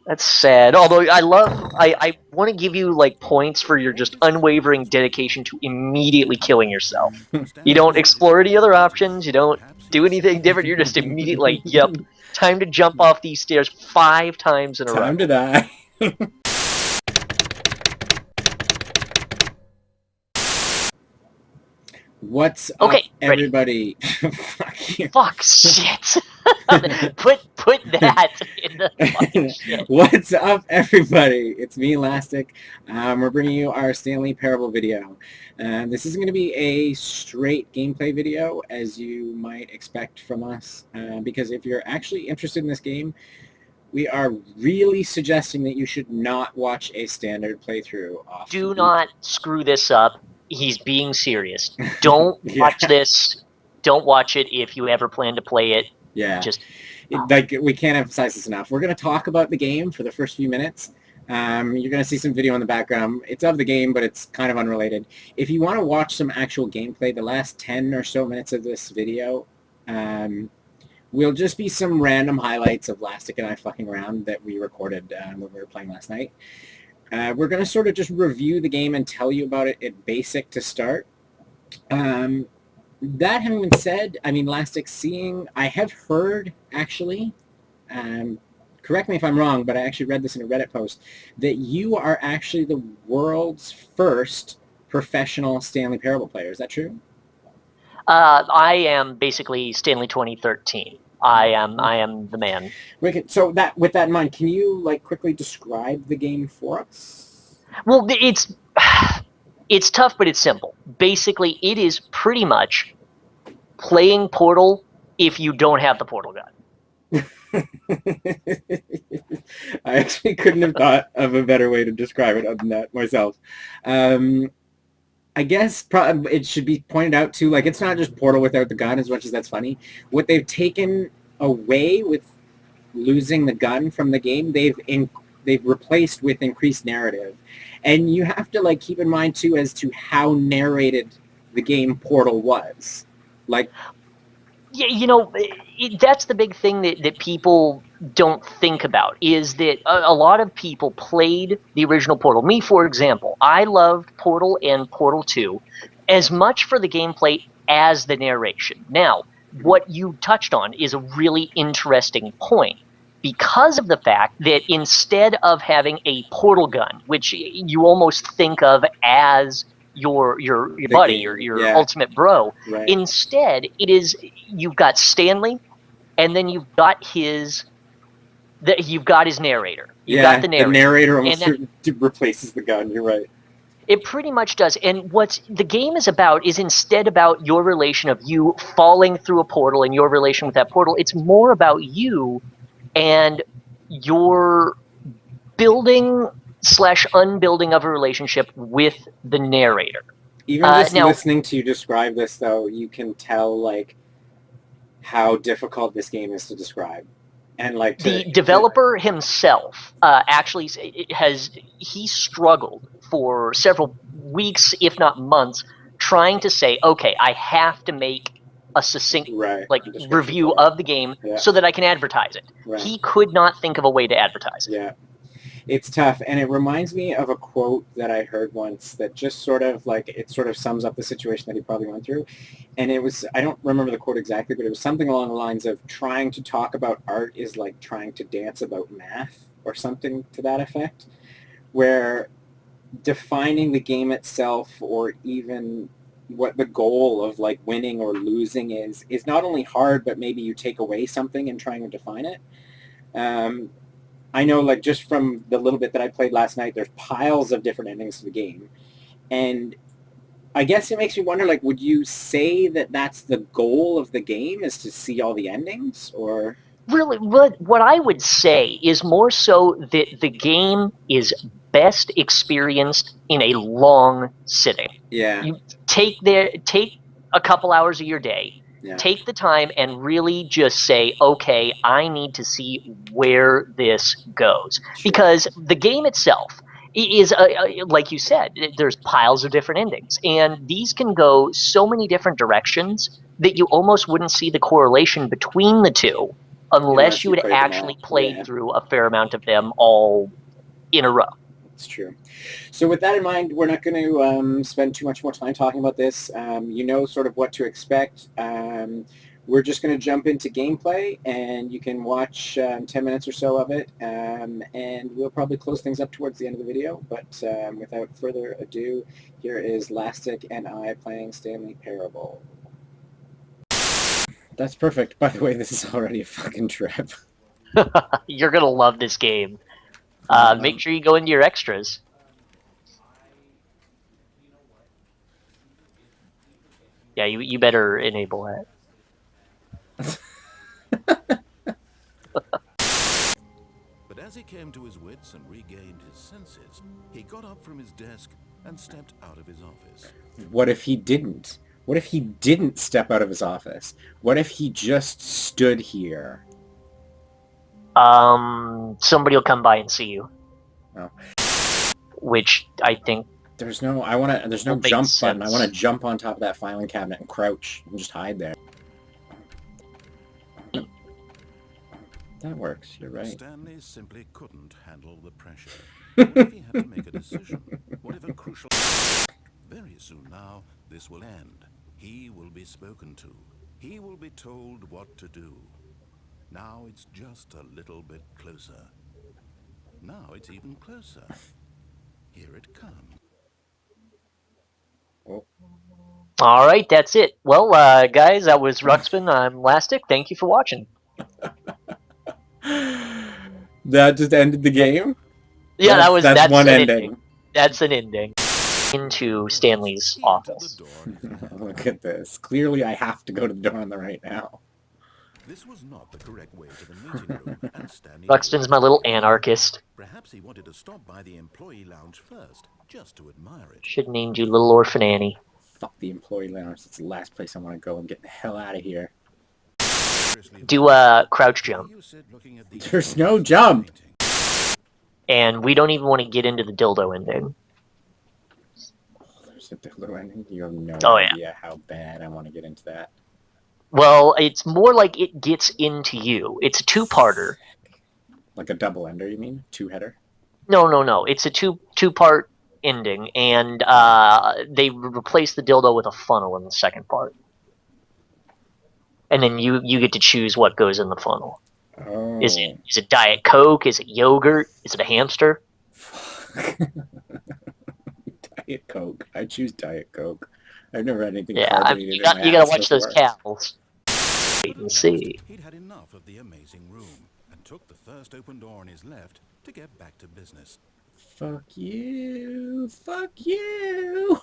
That's sad. Although I want to give you like points for your just unwavering dedication to immediately killing yourself. You don't explore any other options. You don't do anything different. You're just immediately like, yep, time to jump off these stairs 5 times in a row. Time to die. What's up, Okay, ready. everybody? Fuck you. Fuck shit. put that in the fucking shit. What's up, everybody? It's me, Elastic. We're bringing you our Stanley Parable video. This isn't going to be a straight gameplay video, as you might expect from us, because if you're actually interested in this game, we are really suggesting that you should not watch a standard playthrough off. Do not screw this up. He's being serious. Don't watch this. Don't watch it if you ever plan to play it. Yeah. Just like, we can't emphasize this enough. We're going to talk about the game for the first few minutes. You're going to see some video in the background. It's of the game, but it's kind of unrelated. If you want to watch some actual gameplay, the last 10 or so minutes of this video will just be some random highlights of Elastic and I fucking around that we recorded when we were playing last night. We're going to sort of just review the game and tell you about it at basic to start. That having been said, I mean, Elastic, I have heard, actually, correct me if I'm wrong, but I actually read this in a Reddit post, that you are actually the world's first professional Stanley Parable player. Is that true? I am basically Stanley 2013. I am the man. Wicked. So with that in mind, can you like quickly describe the game for us? Well, it's tough, but it's simple. Basically, it is pretty much playing Portal if you don't have the portal gun. I actually couldn't have thought of a better way to describe it other than that myself. I guess it should be pointed out too, like, it's not just Portal without the gun, as much as that's funny. What they've taken away with losing the gun from the game, they've replaced with increased narrative. And you have to like keep in mind too as to how narrated the game Portal was. Like, yeah, you know, that's the big thing that people don't think about, is that a lot of people played the original Portal. Me, for example, I loved Portal and Portal 2 as much for the gameplay as the narration. Now, what you touched on is a really interesting point, because of the fact that instead of having a portal gun, which you almost think of as your buddy, your ultimate bro, right. Instead you've got Stanley, and then you've got his narrator. You've got the narrator. The narrator almost replaces the gun. You're right. It pretty much does. And what the game is about is instead about your relation of you falling through a portal and your relation with that portal. It's more about you and your building/unbuilding of a relationship with the narrator. Even just listening to you describe this, though, you can tell like how difficult this game is to describe. And like the developer himself actually he struggled for several weeks, if not months, trying to say, okay, I have to make a succinct review of the game so that I can advertise it. Right. He could not think of a way to advertise it. Yeah. It's tough, and it reminds me of a quote that I heard once that just sort of sums up the situation that he probably went through. And it was, I don't remember the quote exactly, but it was something along the lines of trying to talk about art is like trying to dance about math, or something to that effect, where defining the game itself, or even what the goal of like winning or losing is not only hard, but maybe you take away something in trying to define it. I know, like, just from the little bit that I played last night, there's piles of different endings to the game. And I guess it makes me wonder, like, would you say that that's the goal of the game, is to see all the endings, or? Really, what I would say is more so that the game is best experienced in a long sitting. Yeah. You take a couple hours of your day, take the time and really just say, okay, I need to see where this goes. Sure. Because the game itself is, like you said, there's piles of different endings. And these can go so many different directions that you almost wouldn't see the correlation between the two unless you you had played them actually all. played Yeah. through a fair amount of them all in a row. It's true. So with that in mind, we're not going to spend too much more time talking about this. You know sort of what to expect. We're just going to jump into gameplay, and you can watch 10 minutes or so of it, and we'll probably close things up towards the end of the video. But without further ado, here is Lastic and I playing Stanley Parable. That's perfect. By the way, this is already a fucking trip. You're going to love this game. Make sure you go into your extras. Yeah, you better enable that. But as he came to his wits and regained his senses, he got up from his desk and stepped out of his office. What if he didn't? What if he didn't step out of his office? What if he just stood here? Somebody will come by and see you. Oh. Which I think There's no will make jump sense. button. I want to jump on top of that filing cabinet and crouch and just hide there. That works, you're right. Stanley simply couldn't handle the pressure. What if he had to make a decision? What if a crucial... Very soon now, this will end. He will be spoken to. He will be told what to do. Now it's just a little bit closer. Now it's even closer. Here it comes. Oh. All right, that's it. Well, guys, that was Ruxpin. I'm Lastic. Thank you for watching. That just ended the game? Yeah, that's one an ending. That's an ending. Into Stanley's office. Look at this. Clearly I have to go to the door on the right now. This was not the correct way to the meeting room, and Stanley... Ruxpin's my little anarchist. Perhaps he wanted to stop by the employee lounge first, just to admire it. Should have named you Little Orphan Annie. Fuck the employee lounge. It's the last place I want to go and get the hell out of here. Do a crouch jump. There's no jump! And we don't even want to get into the dildo ending. Oh, there's a dildo ending? You have no idea how bad I want to get into that. Well, it's more like it gets into you. It's a two-parter. Like a double ender, you mean? Two-header? No. It's a two-part ending, and they replace the dildo with a funnel in the second part. And then you get to choose what goes in the funnel. Oh. Is it Diet Coke? Is it yogurt? Is it a hamster? Diet Coke. I choose Diet Coke. I've never had anything carbonated. I mean, you gotta watch those cows. Wait and see. He'd had enough of the amazing room and took the first open door on his left to get back to business. Fuck you. Fuck you.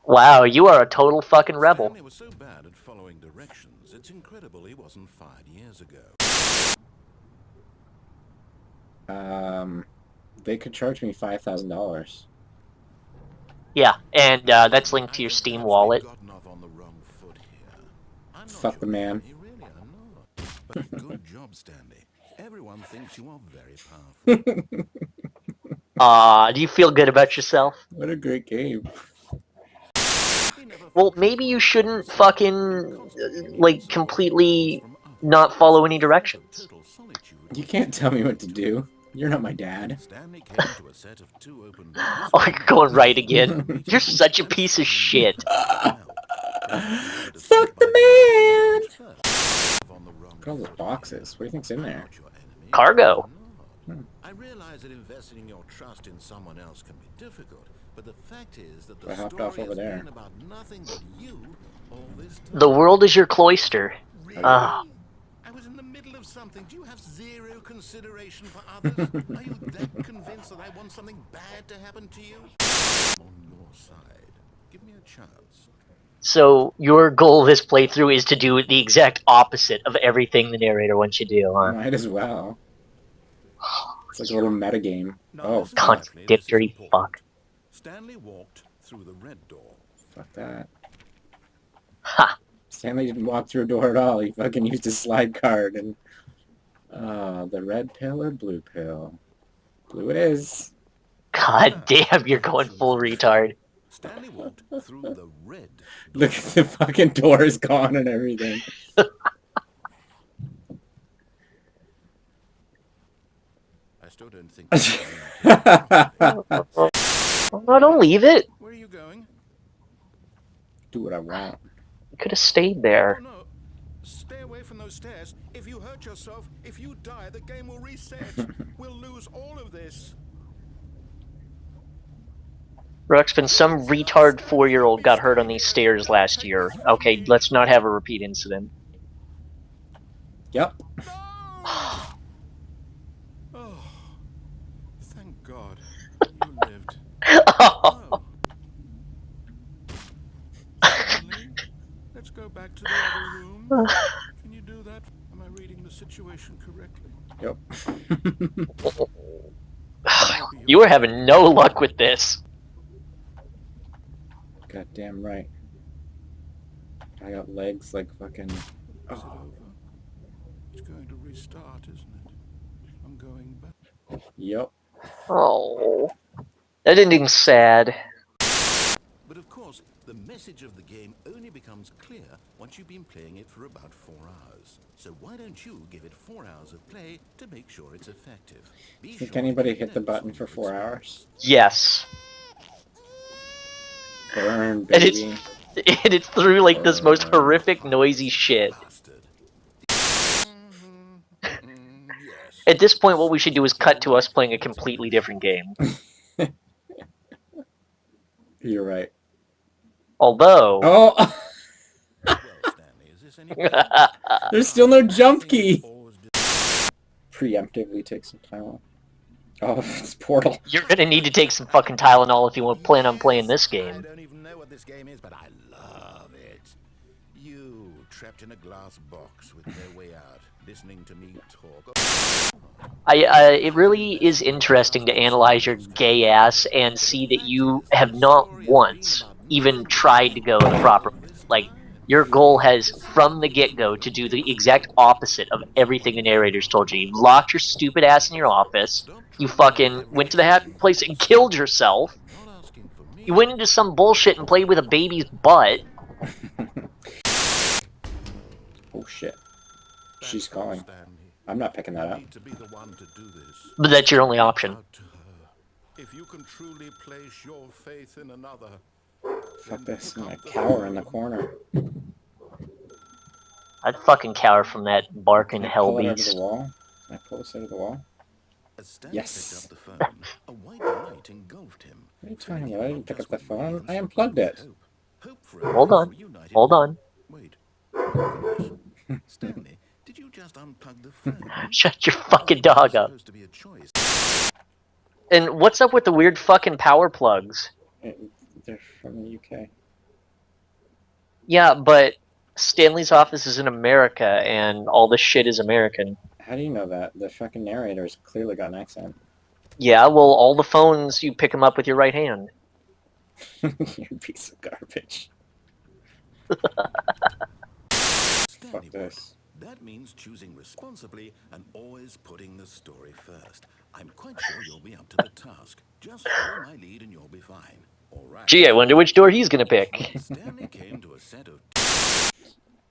Wow, you are a total fucking rebel. Stanley was so bad at following directions, it's incredible he wasn't fired years ago. They could charge me $5,000. Yeah, and that's linked to your Steam wallet. Fuck the man. But good job, Stanley. Everyone thinks you are very powerful. Do you feel good about yourself? What a great game. Well, maybe you shouldn't fucking, like, completely not follow any directions. You can't tell me what to do. You're not my dad. Oh, you're going right again. You're such a piece of shit. Fuck the man! Look at all those boxes. What do you think's in there? Cargo. I realize that investing your trust in someone else can be difficult, but the fact is that the I hopped off over there. about nothing but you all this time. The world is your cloister. Really? I was in the middle of something. Do you have zero consideration for others? Are you that convinced that I want something bad to happen to you? On your side. Give me a chance. So your goal of this playthrough is to do the exact opposite of everything the narrator wants you to do, huh? Might as well. It's like a little metagame. Oh, contradictory fuck. Stanley walked through the red door. Fuck that. Ha! Stanley didn't walk through a door at all. He fucking used his slide card and... the red pill or blue pill? Blue it is. God damn, you're going full retard. Stanley walked through the red door. Look at the fucking door is gone and everything. and think about I don't leave it. Where are you going? Do what I want. You could have stayed Oh there. no. Stay away from those stairs. If you hurt yourself, if you die, the game will reset. We'll lose all of this. Ruxpin, some retard 4-year-old got hurt on these stairs last year. Okay, let's not have a repeat incident. Yep. No! Oh, thank God you lived. Oh. Stanley, let's go back to the other room. Can you do that? Am I reading the situation correctly? Yep. You were having no luck with this. Goddamn right. I got legs like fucking... Is it over? It's going to restart, isn't it? I'm going back. Yep. Oh. That ending's sad. But of course, the message of the game only becomes clear once you've been playing it for about 4 hours. So why don't you give it 4 hours of play to make sure it's effective? Think anybody hit the button for 4 hours? Yes. Burn, And it's baby. and it's through like this most horrific noisy shit. At this point, what we should do is cut to us playing a completely different game. You're right. Although... Oh! Well, Stanley, is this any There's still no jump key! Preemptively take some time off. Oh, it's Portal. You're gonna need to take some fucking Tylenol if you want to plan on playing this I game. don't even know what this game is, but I love it. You, trapped in a glass box with no way out, listening to me talk. It really is interesting to analyze your gay ass and see that you have not once even tried to go the proper... Like, your goal has, from the get-go, to do the exact opposite of everything the narrator's told you. You locked your stupid ass in your office, you fucking went to the happy place and killed yourself, you went into some bullshit and played with a baby's butt. Oh shit. She's calling. I'm not picking that up. But that's your only option. If you can truly place your faith in another, Fuck this. I'm gonna cower in the corner. I'd fucking cower from that barking Can I hell pull it out of beast. the wall? Can I pull this out of the wall? Yes. A white light engulfed him. What are you talking about? I didn't pick up the phone. I unplugged it. Hold on. Hold on. Wait. Stanley, did you just unplug the phone? Shut your fucking dog up. Supposed to be a choice. And what's up with the weird fucking power plugs? They're from the UK. Yeah, but Stanley's office is in America, and all this shit is American. How do you know that? The fucking narrator's clearly got an accent. Yeah, well, all the phones, you pick them up with your right hand. You piece of garbage. Fuck this. That means choosing responsibly and always putting the story first. I'm quite sure you'll be up to the task. Just follow my lead and you'll be fine. All right. Gee, I wonder which door he's gonna pick. Stanley came to a set of...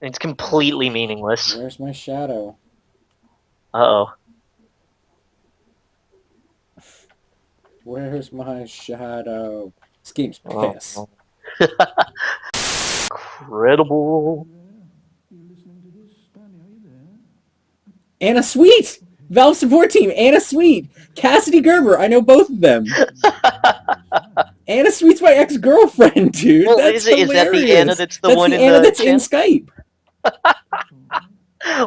It's completely meaningless. Where's my shadow? Uh-oh. Where's my shadow? This game's piss. Oh. Incredible. Anna Sweet! Valve support team, Anna Sweet! Cassidy Gerber, I know both of them. Anna Sweet's my ex-girlfriend, dude. Well, that's is that the Anna that's the one in Anna the that's in Skype.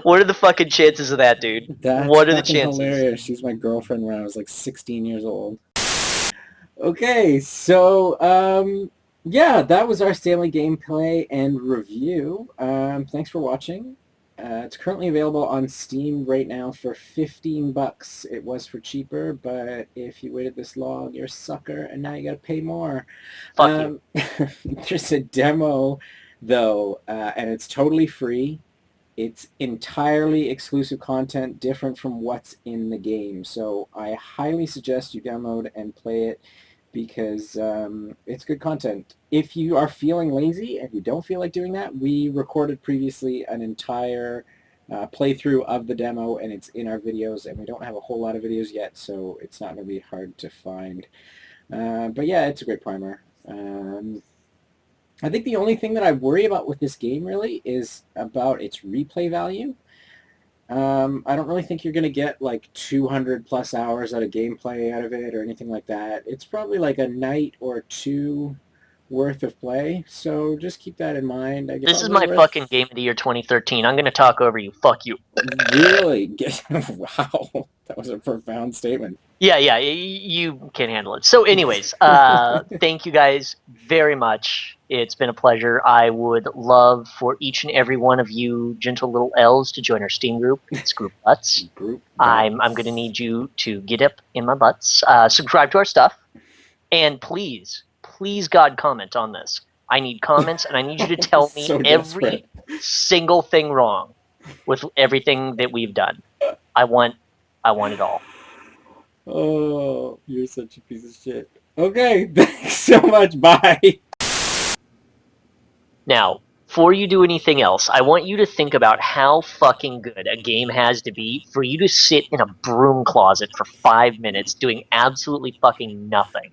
What are the fucking chances of that, dude? That's what are the fucking chances? hilarious. She was my girlfriend when I was like 16 years old. Okay, so, yeah, that was our Stanley gameplay and review. Thanks for watching. It's currently available on Steam right now for $15. It was for cheaper, but if you waited this long, you're a sucker, and now you gotta pay more. Fuck you. There's a demo, though, and it's totally free. It's entirely exclusive content, different from what's in the game. So I highly suggest you download and play it because it's good content. If you are feeling lazy and you don't feel like doing that, we recorded previously an entire playthrough of the demo, and it's in our videos, and we don't have a whole lot of videos yet, so it's not going to be hard to find. But yeah, it's a great primer. I think the only thing that I worry about with this game really is about its replay value. I don't really think you're going to get like 200 plus hours out of gameplay out of it or anything like that. It's probably like a night or two worth of play, so just keep that in mind. I guess This is my fucking game of the year 2013. I'm going to talk over you. Fuck you. Really? Wow, that was a profound statement. Yeah, you can't handle it. So anyways, thank you guys very much. It's been a pleasure. I would love for each and every one of you gentle little elves to join our Steam group. It's Groupbutts. I'm going to need you to get up in my butts, subscribe to our stuff, and please, God, comment on this. I need comments, and I need you to tell me every single thing wrong with everything that we've done. I want it all. Oh, you're such a piece of shit. Okay, thanks so much. Bye. Now, before you do anything else, I want you to think about how fucking good a game has to be for you to sit in a broom closet for 5 minutes doing absolutely fucking nothing.